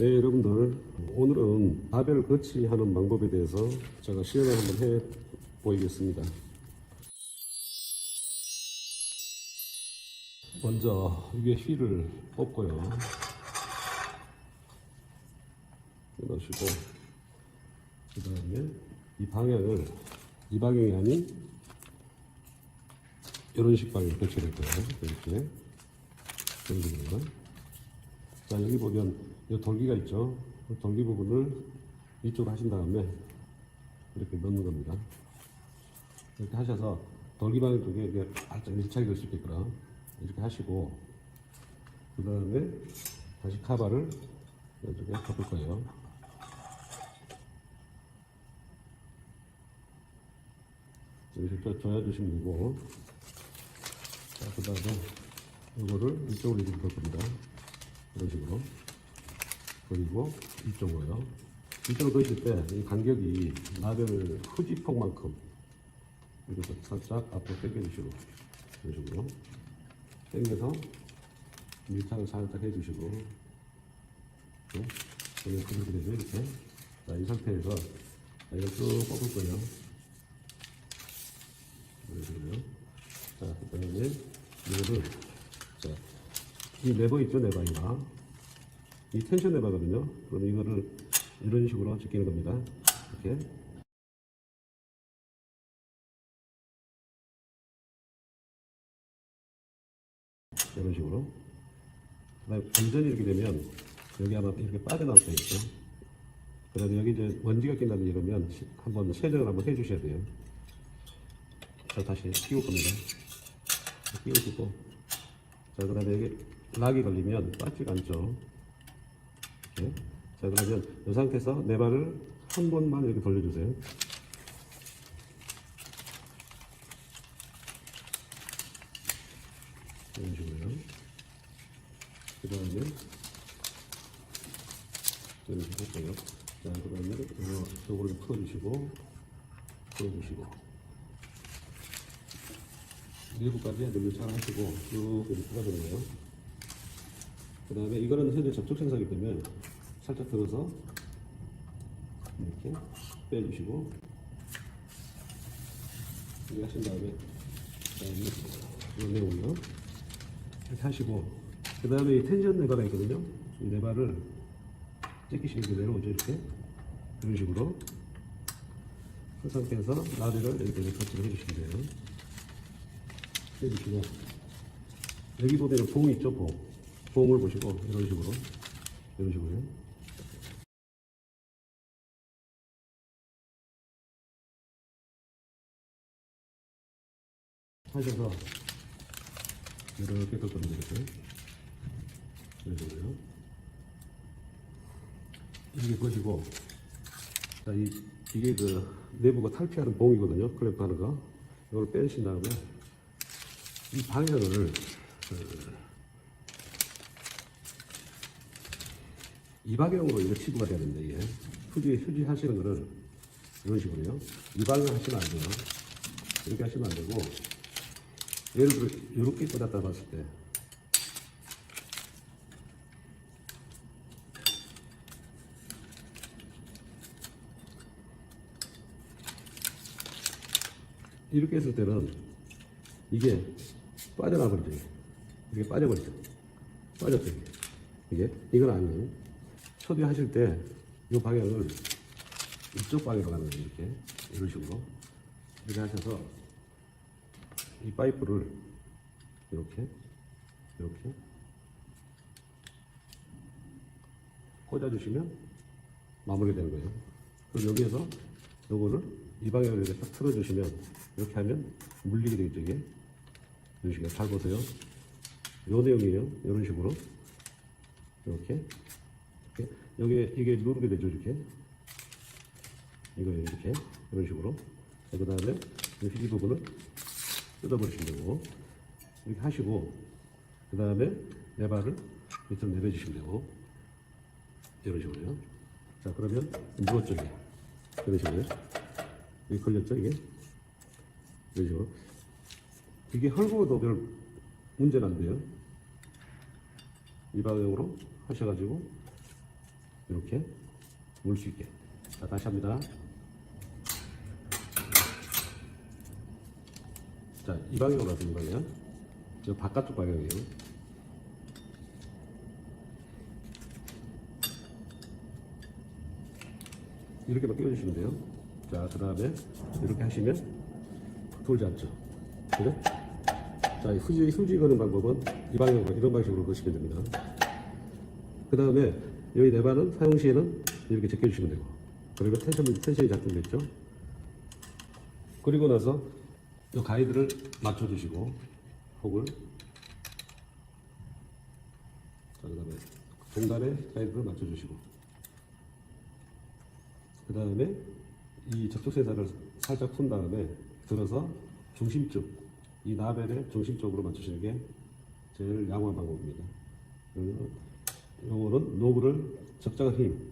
네, 여러분들 오늘은 바벨 거치하는 방법에 대해서 제가 시연을 한번 해 보이겠습니다. 먼저 위에 휠을 뽑고요. 넣으시고 그 다음에 이 방향을 이 방향이 아닌 이런 식 방향을 거쳐야 될 거예요. 이렇게 이런 식으로. 자, 여기 보면 이 돌기가 있죠. 그 돌기 부분을 이쪽으로 하신 다음에 이렇게 넣는 겁니다. 이렇게 하셔서 돌기 방향 쪽에 이게 살짝 밀착이 될 수 있게끔 이렇게 하시고, 그 다음에 다시 카바를 이쪽에 덮을 거예요. 이렇게 조여주시면 되고, 자, 그 다음에 이거를 이쪽으로 이렇게 덮을 겁니다. 이런 식으로. 그리고 이쪽으로요. 이쪽으로 넣으실 때 이 간격이 나벨 후지폭만큼 이렇게 살짝 앞으로 당겨주시고, 이런 식으로 당겨서 밀착을 살짝 해주시고, 그렇게 되죠. 이렇게. 자, 이 상태에서 이걸 쭉 뽑을 거예요. 이런 식으로요. 자, 그 다음에 이거를, 자, 이 레버 있죠, 레버가. 이 텐션 레버거든요. 그럼 이거를 이런 식으로 제끼는 겁니다. 이렇게. 이런 식으로. 그 다음에 완전히 이렇게 되면 여기 아마 이렇게 빠져나올 수 있죠. 그 다음에 여기 이제 먼지가 낀다든지 이러면 한번 세정을 한번 해주셔야 돼요. 자, 다시 끼울 겁니다. 끼우시고. 자, 그 다음에 여기 락이 걸리면 빠지가 않죠. 이렇게. 자, 그러면 이 상태에서 네 발을 한 번만 이렇게 돌려주세요. 이런 식으로요. 그 다음에 이런 식으로 할게요. 자, 그 다음에 이거를 풀어주시고, 내부까지 밀착을 하시고 쭉 이렇게 풀어주는 거예요. 그 다음에 이거는 현재 접촉 센서이기 때문에 살짝 들어서 이렇게 빼주시고, 이렇게 하신 다음에 이런 내용을요 이렇게 하시고, 그 다음에 이 텐션 레버가 있거든요. 이 레버를 제끼시면 이렇게 내려오죠. 이렇게 이런 식으로 그 상태에서 나비를 이렇게 터치를 해주시면 돼요. 해주시고, 여기 보면 봉 있죠. 봉을 보시고 이런 식으로요. 하셔서 이렇게 될 겁니다. 이렇게 이런 식으로요. 이렇게 보시고, 자, 이게 그 내부가 탈피하는 봉이거든요. 클램프 하는 거. 이걸 빼신 다음에 이 방향을 이 방향으로 이거 치부가 돼야 됩니다. 이게 휴지 하시는 거를 이런 식으로요. 이 방향 하시면 안 돼요. 이렇게 하시면 안 되고, 예를 들어 이렇게 꽂았다 봤을 때 이렇게 했을 때는 이게 빠져나버리죠. 이게 빠져버리죠. 빠졌죠. 이건 아니에요. 초대하실 때 이 방향을 이쪽 방향으로 가는 거예요. 이렇게. 이런 식으로. 이렇게 하셔서 이 파이프를 이렇게 꽂아주시면 마무리되는 거예요. 그럼 여기에서 요거를 이 방향으로 이렇게 딱 틀어주시면, 이렇게 하면 물리게 되겠죠. 이게 이런 식으로. 잘 보세요. 요 내용이에요. 이런 식으로 이렇게 여기 이게 누르게 되죠. 이렇게 이렇게 이런 식으로. 그 다음에 이 부분을 뜯어버리시면 되고, 이렇게 하시고, 그 다음에 레바를 밑으로 내려주시면 되고, 이런 식으로요. 자, 그러면 누웠죠. 이런 식으로요. 여기 걸렸죠. 이게 이런 식으로. 이게 헐거워도 별 문제는 안 돼요. 이 방향으로 하셔가지고 이렇게 물 수 있게. 자, 다시 합니다. 자, 이 방향으로 가시는 거예요. 저 바깥쪽 방향이에요. 이렇게만 끼워주시면 돼요. 자, 그 다음에 이렇게 하시면 돌지 않죠. 그래? 자, 이 휴지 거는 방법은 이 방향으로, 이런 방식으로 넣으시면 됩니다. 그 다음에 여기 네바는 사용 시에는 이렇게 제껴주시면 되고, 그리고 텐션이 작동됐죠. 그리고 나서 이 가이드를 맞춰주시고, 혹을, 자, 그 다음에 중간에 가이드를 맞춰주시고, 그 다음에 이 접촉 센서를 살짝 푼 다음에 들어서 중심쪽, 이 나벨의 중심쪽으로 맞추시는 게 제일 양호한 방법입니다. 요거는 노브를 적당한 힘,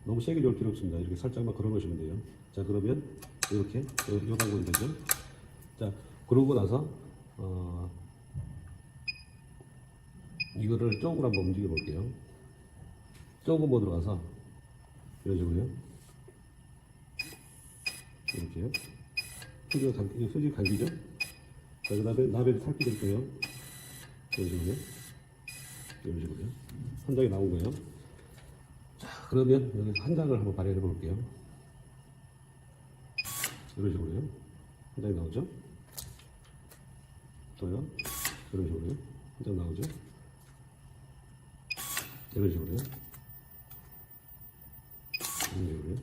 너무 세게 열 필요 없습니다. 이렇게 살짝만 걸어 놓으시면 돼요. 자, 그러면 이렇게 요 방법이 되죠. 자, 그러고 나서 이거를 쪽으로 한번 움직여 볼게요. 조금 모드로 가서 이런 식으로요. 이렇게요. 휴지가 감기죠? 자, 그 다음에 나벨을 살피될 거예요. 이런 식으로요. 이런 식으로요. 한 장이 나온 거예요. 자, 그러면 여기 한 장을 한번 발휘해 볼게요. 이런 식으로요. 한 장이 나오죠? 또요. 이런 식으로요. 한 장 나오죠? 이런 식으로요. 이런 식으로요.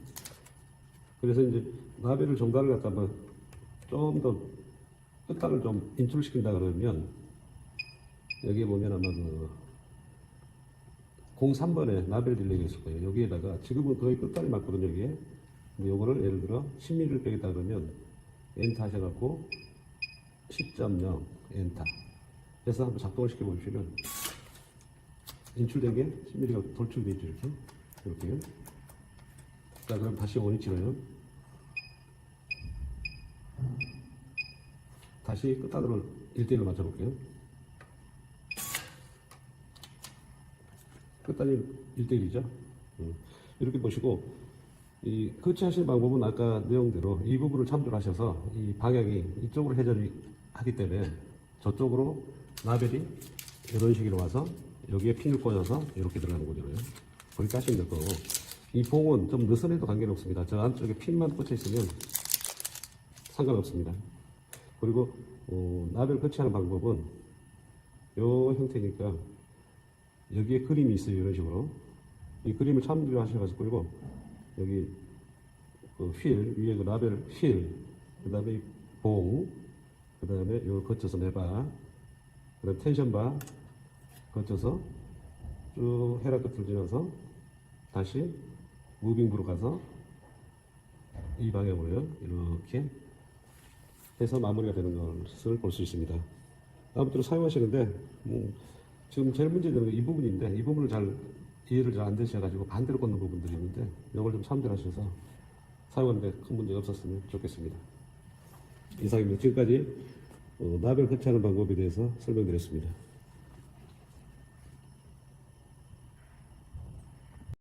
그래서 이제 나벨을 정단을 갖다가 좀 더 끝단을 좀 인출시킨다 그러면 여기에 보면 아마 그 03번에 나벨 딜레이가 있을 거예요. 여기에다가 지금은 거의 끝단이 맞거든요, 여기에. 근데 요거를 예를 들어 10mm를 빼겠다 그러면 엔터 하셔갖고 10.0 엔터 해서 한번 작동을 시켜 보시면 인출된 게 10mm가 돌출되어 있죠, 이렇게. 이렇게요. 자, 그럼 다시 원위치로요. 다시 끝단으로 1대1로 맞춰볼게요. 끝단이 1대1이죠. 이렇게 보시고, 이 거치하시는 방법은 아까 내용대로 이 부분을 참조를 하셔서 이 방향이 이쪽으로 회전이 하기 때문에 저쪽으로 나벨이 이런 식으로 와서 여기에 핀을 꽂아서 이렇게 들어가는 거잖아요. 그렇게 하시면 될 거고, 이 봉은 좀 느슨해도 관계는 없습니다. 저 안쪽에 핀만 꽂혀 있으면 상관없습니다. 그리고 나벨 거치하는 방법은 이 형태니까 여기에 그림이 있어요. 이런 식으로 이 그림을 참조를 하셔가지고, 그리고 여기 그 휠 위에 그 나벨 휠, 그 다음에 이 봉, 그 다음에 요 거쳐서 네바, 그 다음에 텐션바 거쳐서 쭉 헤라 끝을 지나서 다시 무빙부로 가서 이 방향으로요. 이렇게 해서 마무리가 되는 것을 볼 수 있습니다. 아무튼 사용하시는데 지금 제일 문제되는 건 이 부분인데, 이 부분을 잘 이해를 잘 안 되셔가지고 반대로 꽂는 부분들이 있는데, 이걸 좀 참조하셔서 사용하는데 큰 문제가 없었으면 좋겠습니다. 이상입니다. 지금까지 나벨 거치하는 방법에 대해서 설명드렸습니다.